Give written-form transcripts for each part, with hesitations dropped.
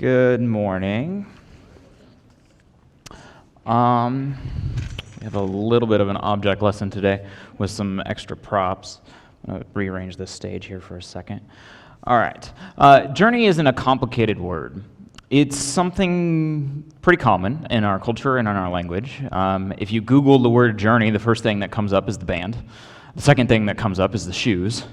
Good morning. We have a little bit of an object lesson today with some extra props. I'm going to rearrange this stage here for a second. All right. Journey isn't a complicated word. It's something pretty common in our culture and in our language. If you Google the word journey, the first thing that comes up is the band. The second thing that comes up is the shoes.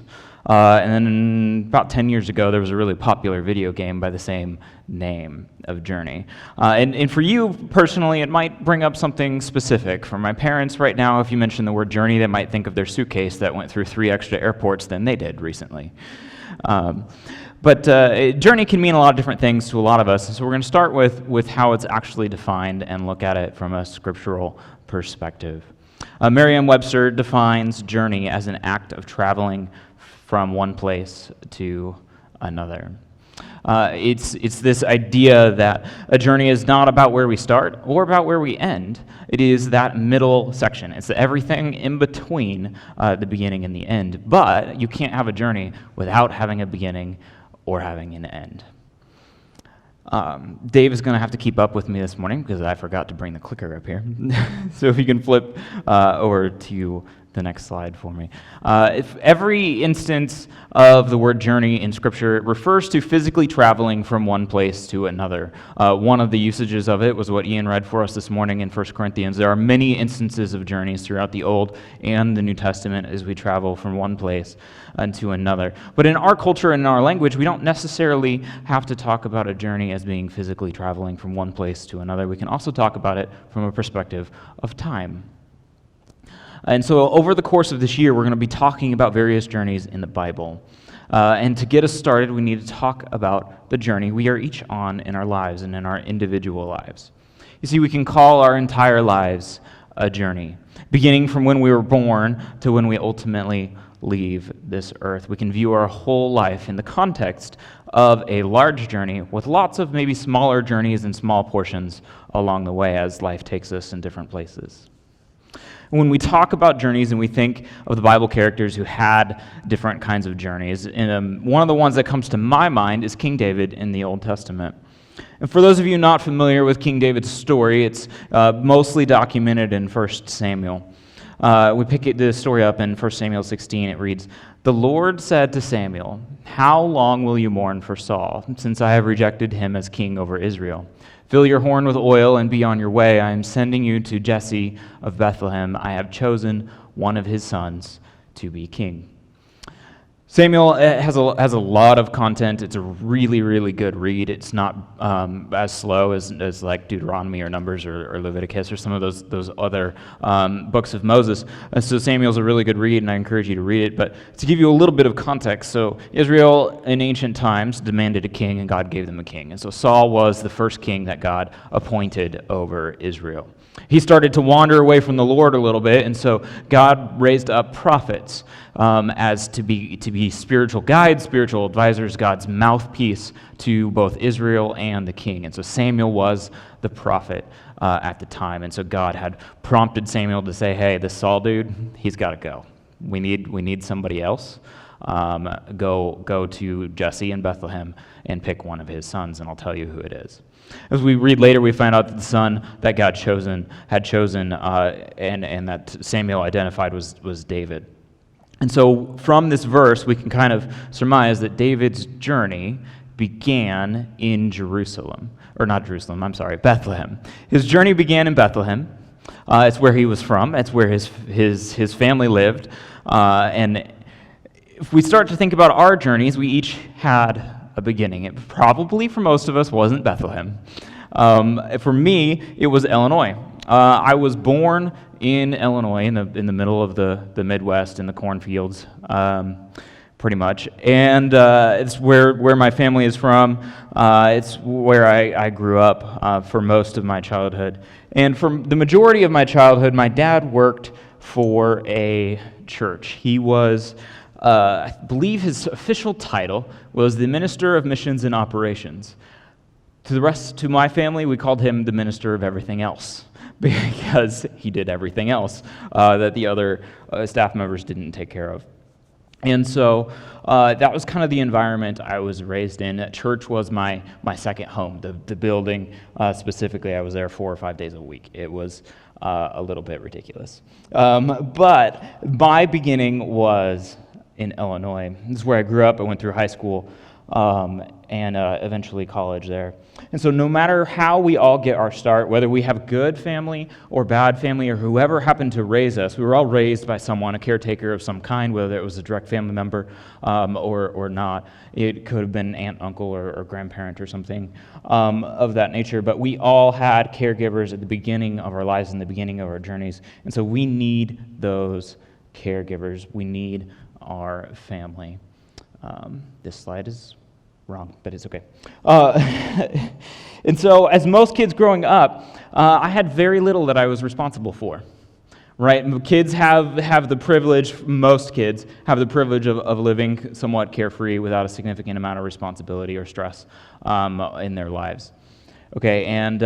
And then about 10 years ago, there was a really popular video game by the same name of Journey. And for you personally, it might bring up something specific. For my parents right now, if you mention the word Journey, they might think of their suitcase that went through 3 extra airports than they did recently. But Journey can mean a lot of different things to a lot of us. So we're going to start with how it's actually defined and look at it from a scriptural perspective. Merriam-Webster defines journey as an act of traveling from one place to another. It's this idea that a journey is not about where we start or about where we end. It is that middle section. It's everything in between the beginning and the end. But you can't have a journey without having a beginning or having an end. Dave is going to have to keep up with me this morning because I forgot to bring the clicker up here. So if you can flip over to the next slide for me. If every instance of the word journey in Scripture refers to physically traveling from one place to another. One of the usages of it was what Ian read for us this morning in 1 Corinthians. There are many instances of journeys throughout the Old and the New Testament as we travel from one place to another. But in our culture and in our language, we don't necessarily have to talk about a journey as being physically traveling from one place to another. We can also talk about it from a perspective of time. And so over the course of this year, we're going to be talking about various journeys in the Bible. And to get us started, we need to talk about the journey we are each on in our lives and in our individual lives. You see, we can call our entire lives a journey, beginning from when we were born to when we ultimately leave this earth. We can view our whole life in the context of a large journey with lots of maybe smaller journeys and small portions along the way as life takes us in different places. When we talk about journeys and we think of the Bible characters who had different kinds of journeys, and one of the ones that comes to my mind is King David in the Old Testament. And for those of you not familiar with King David's story, it's mostly documented in 1 Samuel. We pick the story up in 1 Samuel 16. It reads, "The Lord said to Samuel, 'How long will you mourn for Saul, since I have rejected him as king over Israel? Fill your horn with oil and be on your way. I am sending you to Jesse of Bethlehem. I have chosen one of his sons to be king.'" Samuel has a lot of content. It's a really, really good read. It's not as slow as like Deuteronomy or Numbers or Leviticus or some of those other books of Moses. So Samuel's a really good read, and I encourage you to read it. But to give you a little bit of context, so Israel in ancient times demanded a king, and God gave them a king. And so Saul was the first king that God appointed over Israel. He started to wander away from the Lord a little bit, and so God raised up prophets as to be spiritual guides, spiritual advisors, God's mouthpiece to both Israel and the king. And so Samuel was the prophet at the time, and so God had prompted Samuel to say, "Hey, this Saul dude, he's got to go. We need somebody else. Go to Jesse in Bethlehem and pick one of his sons, and I'll tell you who it is." As we read later, we find out that the son that God had chosen, and that Samuel identified was David. And so from this verse, we can kind of surmise that David's journey began in Bethlehem. His journey began in Bethlehem. It's where he was from. It's where his family lived. And if we start to think about our journeys, we each had a beginning. It probably for most of us wasn't Bethlehem. For me, it was Illinois. I was born in Illinois, in the middle of the Midwest, in the cornfields, pretty much. And it's where my family is from. It's where I grew up for most of my childhood. And for the majority of my childhood, my dad worked for a church. He was, I believe his official title was the Minister of Missions and Operations. To my family, we called him the Minister of Everything Else, because he did everything else that the other staff members didn't take care of. And so that was kind of the environment I was raised in. Church was my second home. The building specifically, I was there 4 or 5 days a week. It was a little bit ridiculous. But my beginning was in Illinois. This is where I grew up. I went through high school and eventually college there. And so no matter how we all get our start, whether we have good family or bad family or whoever happened to raise us, we were all raised by someone, a caretaker of some kind, whether it was a direct family member or not. It could have been aunt, uncle, or grandparent or something of that nature. But we all had caregivers at the beginning of our lives and the beginning of our journeys. And so we need those caregivers. We need our family. This slide is wrong, but it's okay. And so as most kids growing up, I had very little that I was responsible for, right? Kids have the privilege, most kids have the privilege of living somewhat carefree without a significant amount of responsibility or stress in their lives. Okay, and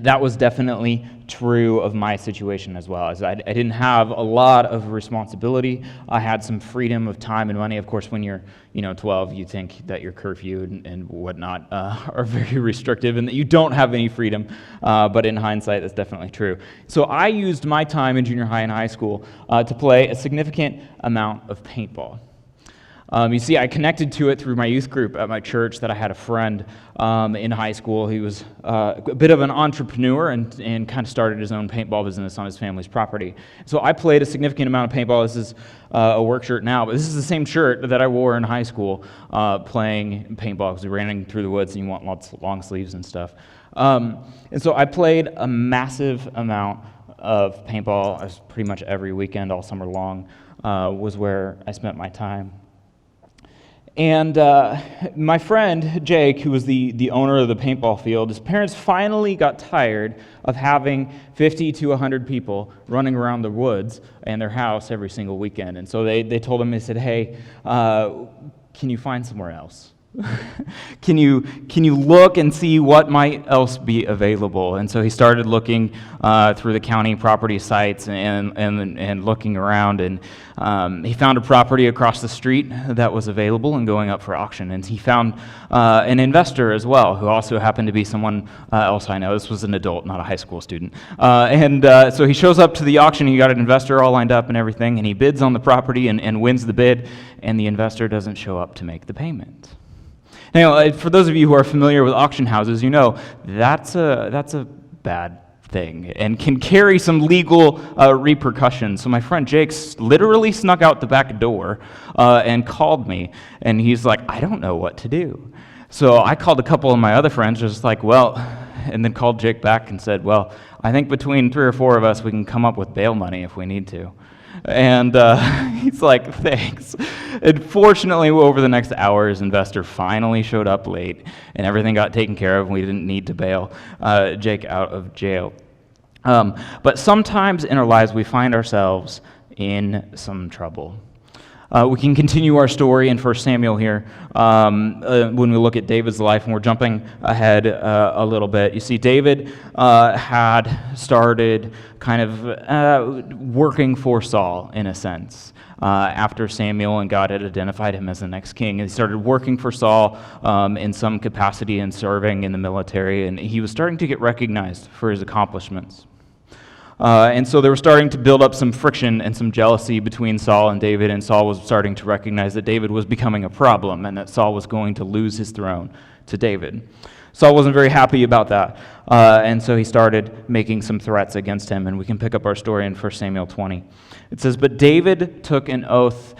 that was definitely true of my situation as well. As I didn't have a lot of responsibility. I had some freedom of time and money. Of course, when you're 12, you think that your curfew and whatnot are very restrictive and that you don't have any freedom. But in hindsight, that's definitely true. So I used my time in junior high and high school to play a significant amount of paintball. You see, I connected to it through my youth group at my church. That I had a friend in high school. He was a bit of an entrepreneur and kind of started his own paintball business on his family's property. So I played a significant amount of paintball. This is a work shirt now, but this is the same shirt that I wore in high school playing paintball, because we ran through the woods and you want lots of long sleeves and stuff. And so I played a massive amount of paintball. Pretty much every weekend, all summer long, was where I spent my time. And my friend, Jake, who was the owner of the paintball field, his parents finally got tired of having 50 to 100 people running around the woods and their house every single weekend. And so they told him, they said, hey, can you find somewhere else? Can you look and see what might else be available? And so he started looking through the county property sites and looking around, and he found a property across the street that was available and going up for auction. And he found an investor as well, who also happened to be someone else I know. This was an adult, not a high school student. So he shows up to the auction. He got an investor all lined up and everything, and he bids on the property and wins the bid, and the investor doesn't show up to make the payment. Now, for those of you who are familiar with auction houses, you know that's a bad thing and can carry some legal repercussions. So my friend Jake literally snuck out the back door and called me, and he's like, I don't know what to do. So I called a couple of my other friends, just like, well, and then called Jake back and said, well, I think between 3 or 4 of us, we can come up with bail money if we need to. And he's like, thanks. And fortunately, over the next hour, his investor finally showed up late, and everything got taken care of, and we didn't need to bail Jake out of jail. But sometimes in our lives, we find ourselves in some trouble. We can continue our story in 1 Samuel here when we look at David's life, and we're jumping ahead a little bit. You see, David had started kind of working for Saul, in a sense, after Samuel and God had identified him as the next king. And he started working for Saul in some capacity and serving in the military, and he was starting to get recognized for his accomplishments. And so they were starting to build up some friction and some jealousy between Saul and David, and Saul was starting to recognize that David was becoming a problem and that Saul was going to lose his throne to David. Saul wasn't very happy about that, and so he started making some threats against him, and we can pick up our story in 1 Samuel 20. It says, but David took an oath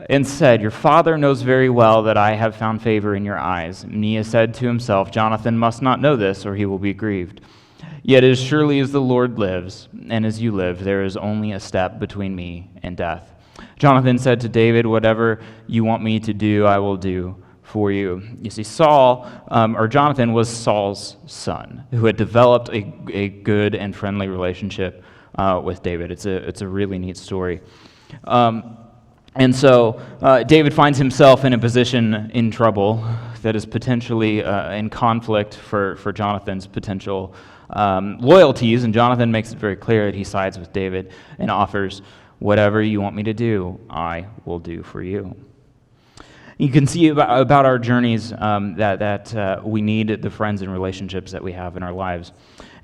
and said, your father knows very well that I have found favor in your eyes. And he said to himself, Jonathan must not know this, or he will be grieved. Yet as surely as the Lord lives, and as you live, there is only a step between me and death. Jonathan said to David, whatever you want me to do, I will do for you. You see, Jonathan was Saul's son, who had developed a good and friendly relationship with David. It's a really neat story. And so David finds himself in a position in trouble that is potentially in conflict for Jonathan's potential loyalties, and Jonathan makes it very clear that he sides with David and offers Whatever you want me to do, I will do for you. You can see about our journeys that we need the friends and relationships that we have in our lives.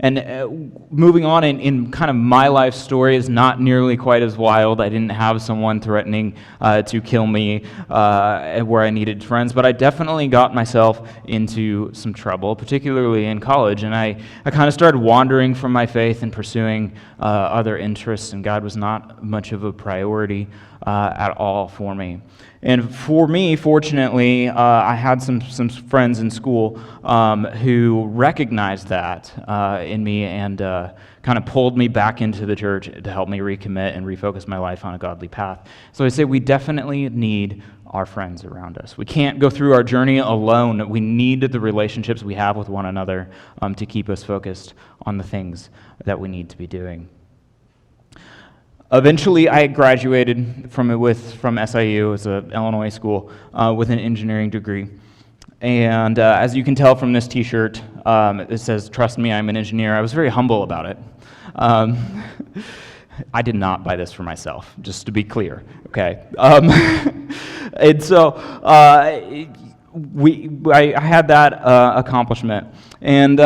And moving on in kind of my life story is not nearly quite as wild. I didn't have someone threatening to kill me where I needed friends, but I definitely got myself into some trouble, particularly in college. And I kind of started wandering from my faith and pursuing other interests, and God was not much of a priority at all for me. And for me, fortunately, I had some friends in school who recognized that in me and kind of pulled me back into the church to help me recommit and refocus my life on a godly path. So I say we definitely need our friends around us. We can't go through our journey alone. We need the relationships we have with one another to keep us focused on the things that we need to be doing. Eventually, I graduated from SIU, it's an Illinois school, with an engineering degree. And as you can tell from this T-shirt, it says, "Trust me, I'm an engineer." I was very humble about it. I did not buy this for myself, just to be clear, okay? And so I had that accomplishment. And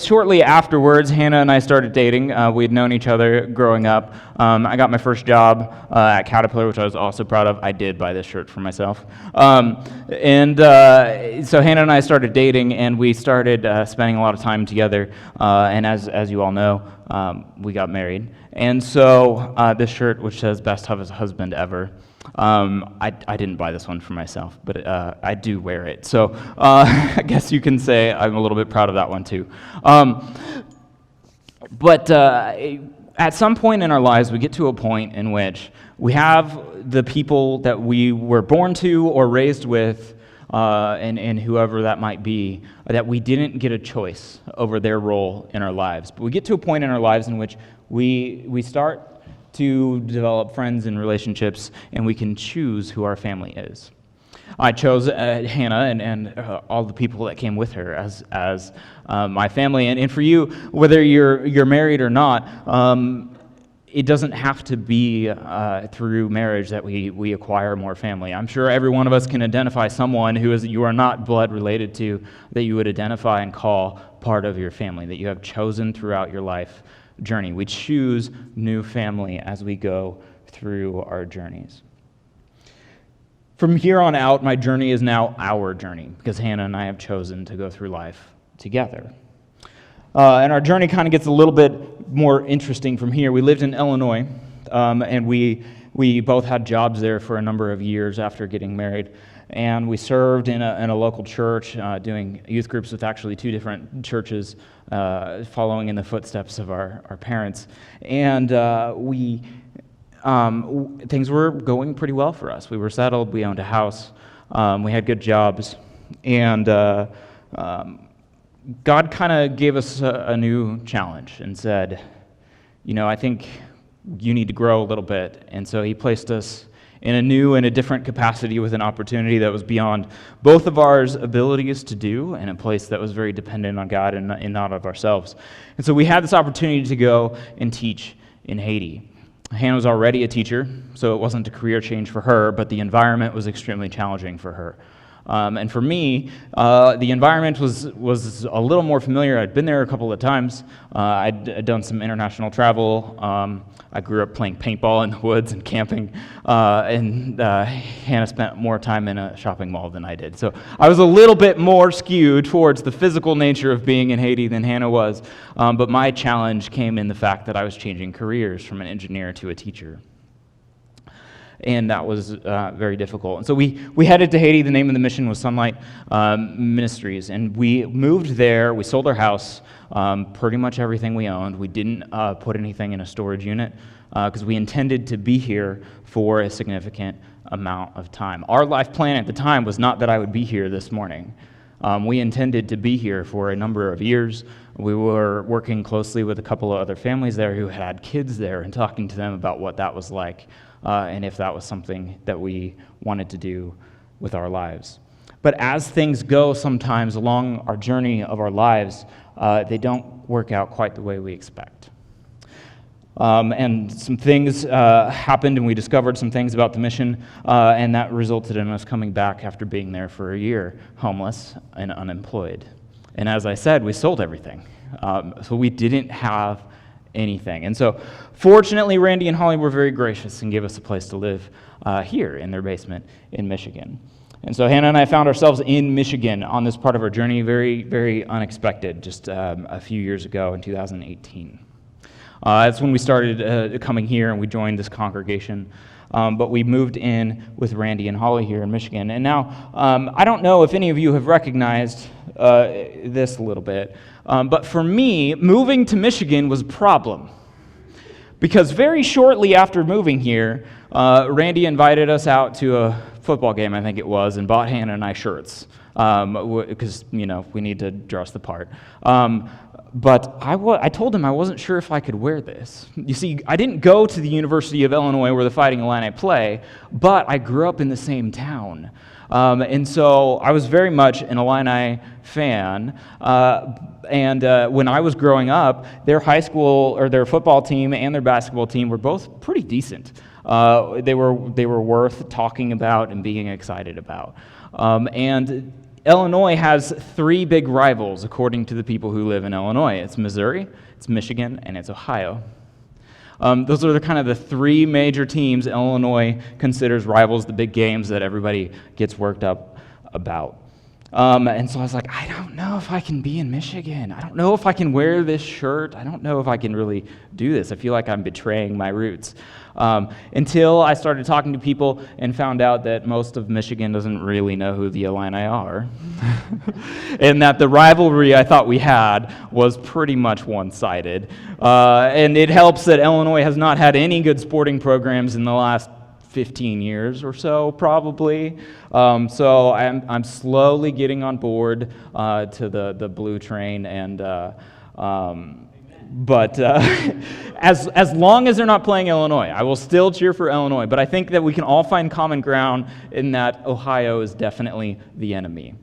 shortly afterwards, Hannah and I started dating. We had known each other growing up. I got my first job at Caterpillar, which I was also proud of. I did buy this shirt for myself. So Hannah and I started dating, and we started spending a lot of time together. And as you all know, we got married. And so this shirt, which says "Best Husband Ever," I didn't buy this one for myself, but I do wear it. So I guess you can say I'm a little bit proud of that one too. But at some point in our lives, we get to a point in which we have the people that we were born to or raised with, and whoever that might be, that we didn't get a choice over their role in our lives. But we get to a point in our lives in which we start to develop friends and relationships, and we can choose who our family is. I chose Hannah and all the people that came with her as my family. And for you, whether you're married or not, it doesn't have to be through marriage that we acquire more family. I'm sure every one of us can identify someone who you are not blood related to, that you would identify and call part of your family, that you have chosen throughout your life journey. We choose new family as we go through our journeys. From here on out, my journey is now our journey, because Hannah and I have chosen to go through life together. And our journey kind of gets a little bit more interesting from here. We lived in Illinois, and we both had jobs there for a number of years after getting married. And we served in a local church, doing youth groups with actually two different churches, following in the footsteps of our parents. And things were going pretty well for us. We were settled, we owned a house, we had good jobs, and God kind of gave us a new challenge and said, I think you need to grow a little bit. And so he placed us in a new and a different capacity with an opportunity that was beyond both of our abilities to do, and a place that was very dependent on God and not of ourselves. And so we had this opportunity to go and teach in Haiti. Hannah was already a teacher, so it wasn't a career change for her, but the environment was extremely challenging for her. And for me, the environment was a little more familiar. I'd been there a couple of times. I'd done some international travel. I grew up playing paintball in the woods and camping. And Hannah spent more time in a shopping mall than I did. So I was a little bit more skewed towards the physical nature of being in Haiti than Hannah was. But my challenge came in the fact that I was changing careers from an engineer to a teacher. And that was very difficult. And so we headed to Haiti. The name of the mission was Sunlight Ministries. And we moved there. We sold our house, pretty much everything we owned. We didn't put anything in a storage unit because we intended to be here for a significant amount of time. Our life plan at the time was not that I would be here this morning. We intended to be here for a number of years. We were working closely with a couple of other families there who had kids there and talking to them about what that was like. And if that was something that we wanted to do with our lives. But as things go sometimes along our journey of our lives, they don't work out quite the way we expect. And some things happened, and we discovered some things about the mission, and that resulted in us coming back after being there for a year, homeless and unemployed. And as I said, we sold everything. So we didn't have anything. And so fortunately, Randy and Holly were very gracious and gave us a place to live here in their basement in Michigan. And so Hannah and I found ourselves in Michigan on this part of our journey, very, very unexpected, just a few years ago in 2018. That's when we started coming here, and we joined this congregation. But we moved in with Randy and Holly here in Michigan. And now, I don't know if any of you have recognized this a little bit, but for me, moving to Michigan was a problem. Because very shortly after moving here, Randy invited us out to a football game, I think it was, and bought Hannah and I shirts, because, we need to dress the part. But I told him I wasn't sure if I could wear this. You see, I didn't go to the University of Illinois where the Fighting Illini play, but I grew up in the same town. And so I was very much an Illini fan. And when I was growing up, their high school or their football team and their basketball team were both pretty decent. They were worth talking about and being excited about. And Illinois has three big rivals, according to the people who live in Illinois. It's Missouri, it's Michigan, and it's Ohio. Those are the three major teams Illinois considers rivals, the big games that everybody gets worked up about. And so I was like, I don't know if I can be in Michigan. I don't know if I can wear this shirt. I don't know if I can really do this. I feel like I'm betraying my roots. Until I started talking to people and found out that most of Michigan doesn't really know who the Illini are. And that the rivalry I thought we had was pretty much one-sided. And it helps that Illinois has not had any good sporting programs in the last 15 years or so, probably. So I'm slowly getting on board to the blue train, and but as long as they're not playing Illinois, I will still cheer for Illinois. But I think that we can all find common ground in that Ohio is definitely the enemy.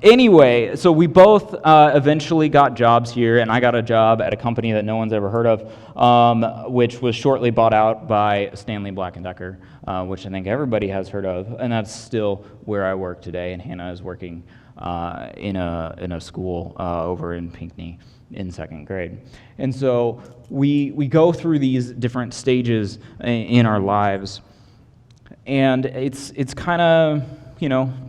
Anyway, so we both eventually got jobs here, and I got a job at a company that no one's ever heard of, which was shortly bought out by Stanley Black & Decker, which I think everybody has heard of, and that's still where I work today, and Hannah is working in a school over in Pinckney in second grade. And so we go through these different stages in our lives, and it's kind of,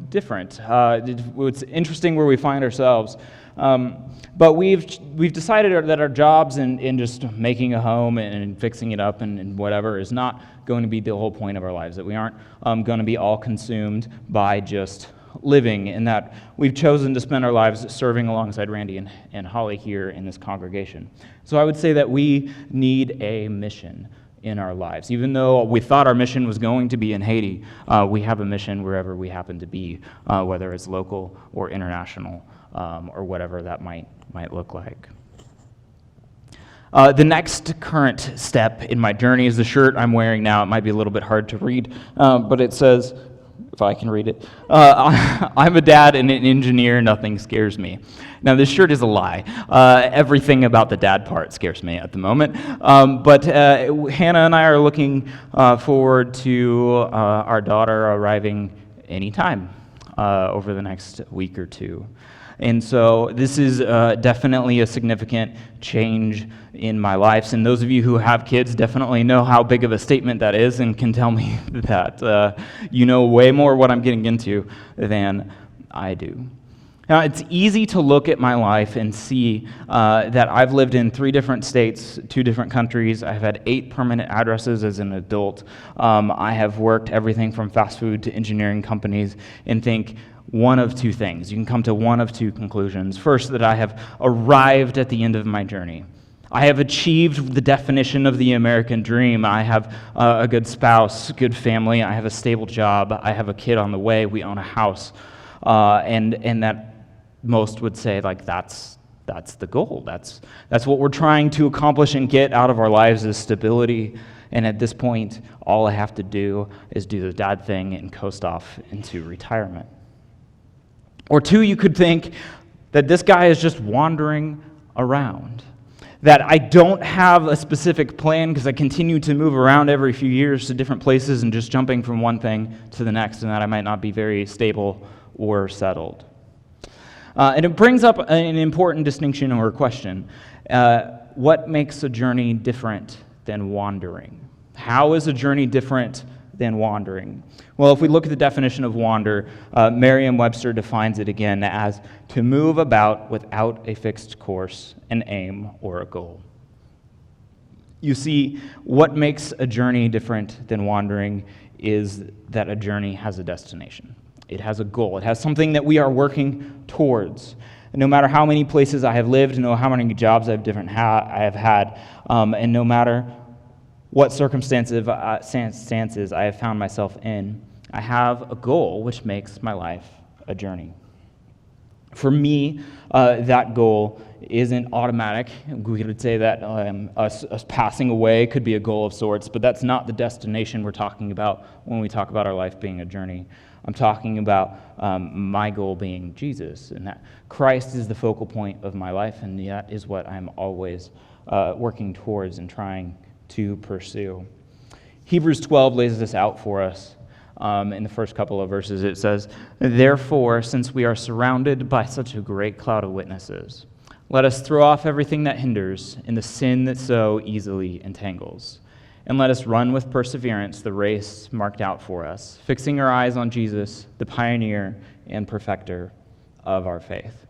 different. It's interesting where we find ourselves. But we've decided that our jobs in just making a home and fixing it up and whatever is not going to be the whole point of our lives, that we aren't going to be all consumed by just living, and that we've chosen to spend our lives serving alongside Randy and Holly here in this congregation. So I would say that we need a mission in our lives. Even though we thought our mission was going to be in Haiti, we have a mission wherever we happen to be, whether it's local or international, or whatever that might look like. The next current step in my journey is the shirt I'm wearing now. It might be a little bit hard to read, but it says, if I can read it, I'm a dad and an engineer, nothing scares me. Now, this shirt is a lie. Everything about the dad part scares me at the moment. But Hannah and I are looking forward to our daughter arriving anytime over the next week or two. And so this is definitely a significant change in my life. And those of you who have kids definitely know how big of a statement that is and can tell me that you know way more what I'm getting into than I do. Now, it's easy to look at my life and see that I've lived in 3 different states, 2 different countries. I've had 8 permanent addresses as an adult. I have worked everything from fast food to engineering companies, and think one of 2 things. You can come to one of 2 conclusions. First, that I have arrived at the end of my journey. I have achieved the definition of the American dream. I have a good spouse, good family. I have a stable job. I have a kid on the way. We own a house. And that most would say, like, that's the goal. That's what we're trying to accomplish and get out of our lives, is stability. And at this point, all I have to do is do the dad thing and coast off into retirement. Or 2, you could think that this guy is just wandering around. That I don't have a specific plan because I continue to move around every few years to different places and just jumping from one thing to the next, and that I might not be very stable or settled. And it brings up an important distinction or question. What makes a journey different than wandering? How is a journey different than wandering? Well, if we look at the definition of wander, Merriam-Webster defines it again as to move about without a fixed course, an aim, or a goal. You see, what makes a journey different than wandering is that a journey has a destination. It has a goal. It has something that we are working towards. And no matter how many places I have lived, no how many jobs I have had, and no matter what circumstances I have found myself in, I have a goal which makes my life a journey. For me, that goal isn't automatic. We could say that us passing away could be a goal of sorts, but that's not the destination we're talking about when we talk about our life being a journey. I'm talking about my goal being Jesus, and that Christ is the focal point of my life, and that is what I'm always working towards and trying to pursue. Hebrews 12 lays this out for us. In the first couple of verses, it says, "Therefore, since we are surrounded by such a great cloud of witnesses, let us throw off everything that hinders and the sin that so easily entangles. And let us run with perseverance the race marked out for us, fixing our eyes on Jesus, the pioneer and perfecter of our faith."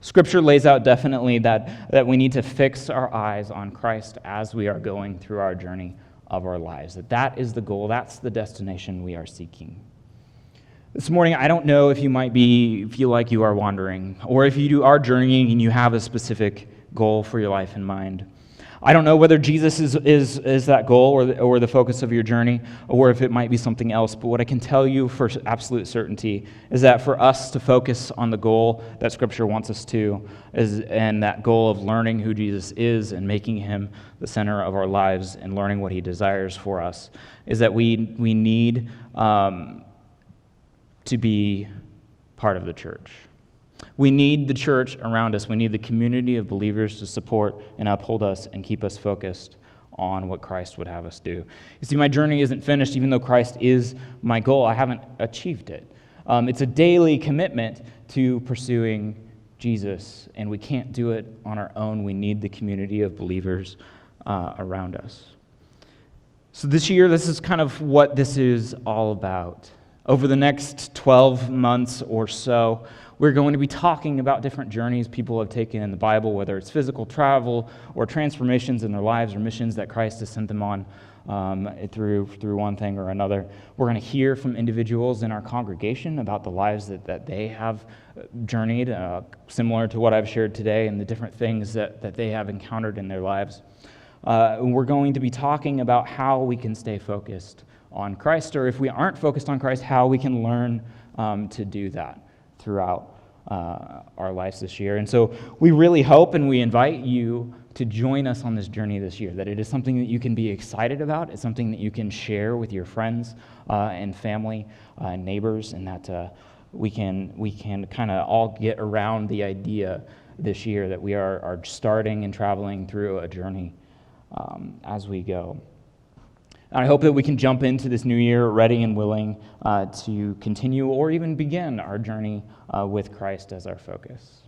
Scripture lays out definitely that we need to fix our eyes on Christ as we are going through our journey of our lives. That is the goal. That's the destination we are seeking. This morning, I don't know if you might feel like you are wandering, or if you are journeying and you have a specific goal for your life in mind. I don't know whether Jesus is that goal or the focus of your journey, or if it might be something else. But what I can tell you for absolute certainty is that for us to focus on the goal that Scripture wants us to, and that goal of learning who Jesus is and making him the center of our lives and learning what he desires for us, is that we need to be part of the church. We need the church around us. We need the community of believers to support and uphold us and keep us focused on what Christ would have us do. You see, my journey isn't finished. Even though Christ is my goal, I haven't achieved it. It's a daily commitment to pursuing Jesus, and we can't do it on our own. We need the community of believers around us. So this year, this is kind of what this is all about. Over the next 12 months or so, we're going to be talking about different journeys people have taken in the Bible, whether it's physical travel or transformations in their lives or missions that Christ has sent them on through one thing or another. We're going to hear from individuals in our congregation about the lives that they have journeyed, similar to what I've shared today, and the different things that they have encountered in their lives. We're going to be talking about how we can stay focused on Christ, or if we aren't focused on Christ, how we can learn to do that throughout our lives this year. And so we really hope and we invite you to join us on this journey this year, that it is something that you can be excited about, it's something that you can share with your friends and family and neighbors, and that we can kind of all get around the idea this year that we are starting and traveling through a journey as we go. And I hope that we can jump into this new year ready and willing to continue or even begin our journey with Christ as our focus.